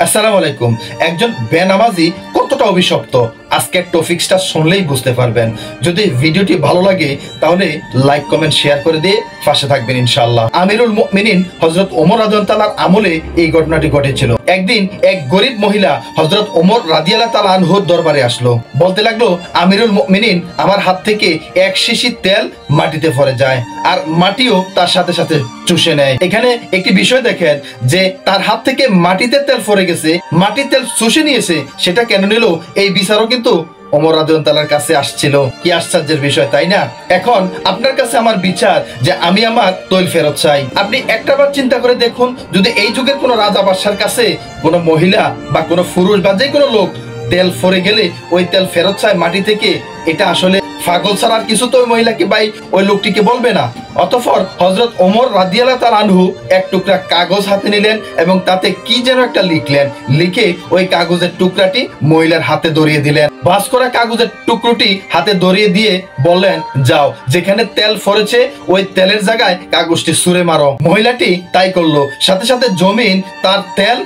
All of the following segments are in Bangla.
আসসালামু আলাইকুম। একজন বেনামাজি কতটা অভিশপ্ত আজকের টপিকসটা শুনলেই বুঝতে পারবেন। যদি ভিডিওটি ভালো লাগে তাহলে লাইক কমেন্ট শেয়ার করে দিয়ে পাশে থাকবেন ইনশাআল্লাহ। আমিরুল মুমিনিন হযরত ওমর রাদিয়াল্লাহু তাআলার আমলে এই ঘটনাটি ঘটেছিল। একদিন এক গরিব মহিলা হযরত ওমর রাদিয়াল্লাহু তাআলা আনহুর দরবারে আসলো। বলতে লাগলো, আমিরুল মুমিনিন, আমার হাত থেকে এক শিশি তেল মাটিতে পড়ে যায় আর মাটিও তার সাথে সাথে চুষে নেয়। এখানে একটি বিষয় দেখেন যে তার হাত থেকে মাটিতে তেল পড়ে গেছে, মাটির তেল চুষে নিয়েছে, সেটা কেন নিল এই বিচারও কিন্তু ওমর রাদিয়াল্লাহু তাআলার কাছে আসছিল। কি আশ্চর্যের বিষয়, তাই না? এখন আপনার কাছে আমার বিচার যে আমি আমার তৈল ফেরত চাই। আপনি একটাবার চিন্তা করে দেখুন, যদি এই যুগের কোনো রাজা বাদশার কাছে কোনো মহিলা বা কোনো পুরুষ বা যে কোনো লোক তেল পড়ে গেলে ওই তেল ফেরত চায় মাটি থেকে, এটা আসলে পাগল ছাড়া আর কিছু তো ওই মহিলাকে ভাই ওই লোকটিকে বলবে না। অতঃপর হযরত ওমর রাদিয়াল্লাহু তাআলা আনহু এক টুকরা কাগজ হাতে নিলেন এবং তাতে কি যেন একটা লিখলেন। লিখে ওই কাগজের টুকরাটি মহিলার হাতে ধরিয়ে দিলেন। ভাঁজ করা কাগজের টুকরোটি হাতে ধরিয়ে দিয়ে বললেন, যাও, যেখানে তেল পড়েছে ওই তেলের জায়গায় কাগজটি ছুঁড়ে মারো। মহিলাটি তাই করলো। সাথে সাথে জমিন তার তেল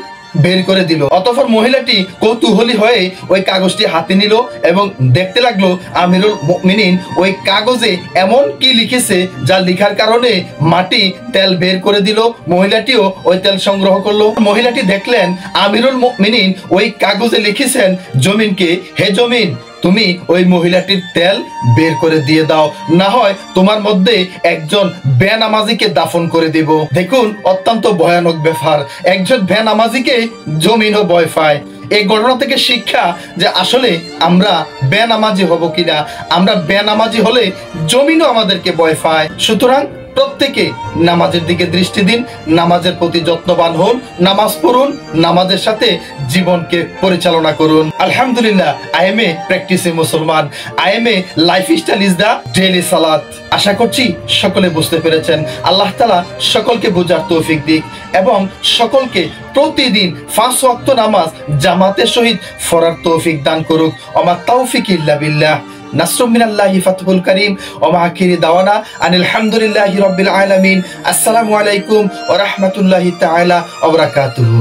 বের করে দিল। অতঃপর মহিলাটি কৌতূহলী হয়ে ওই কাগজটি হাতে নিল এবং দেখতে লাগলো আমিরুল মুমিনিন ওই কাগজে এমন কি লিখেছে যা লিখার কারণে মাটি তেল বের করে দিল। মহিলাটিও ওই তেল সংগ্রহ করলো। মহিলাটি দেখলেন আমিরুল মুমিনিন ওই কাগজে লিখেছেন জমিনকে, হে জমিন, তুমি ওই মহিলাটির তেল বের করে দিয়ে দাও, না হয় তোমার মধ্যে একজন বেনামাজিকে দাফন করে দেব। দেখুন, অত্যন্ত ভয়ানক ব্যাপার। একজন বেনামাজিকে জমিনও ভয় পায়। এই ঘটনা থেকে শিক্ষা যে আসলে আমরা বেনামাজি হব কিনা, আমরা বেনামাজি হলে জমিনও আমাদেরকে ভয় পায়। সুতরাং প্রত্যেকে নামাজের দিকে দৃষ্টি দিন, নামাজের প্রতি যত্নবান হন, নামাজ পড়ুন, নামাজের সাথে জীবনকে পরিচালনা করুন। আলহামদুলিল্লাহ, আই এম এ প্র্যাকটিসিং মুসলমান। I M A lifestyle is the daily সালাত। আশা করছি সকলে বুঝতে পেরেছেন। আল্লাহ তাআলা সকলকে বোঝার তৌফিক দিক এবং সকলকে প্রতিদিন 5 ওয়াক্ত নামাজ জামাতের সহিত পড়ার তৌফিক দান করুক। ওমা তাওফিক ইল্লা বিল্লাহ। নাসরুম মিনাল্লাহি ফাতহুল কারীম ওয়া মা আখিরি দাওয়ানা আনিল হামদুলিল্লাহি রাব্বিল আলামিন। আসসালামু আলাইকুম ওয়া রাহমাতুল্লাহি তাআলা ওয়া বারাকাতুহু।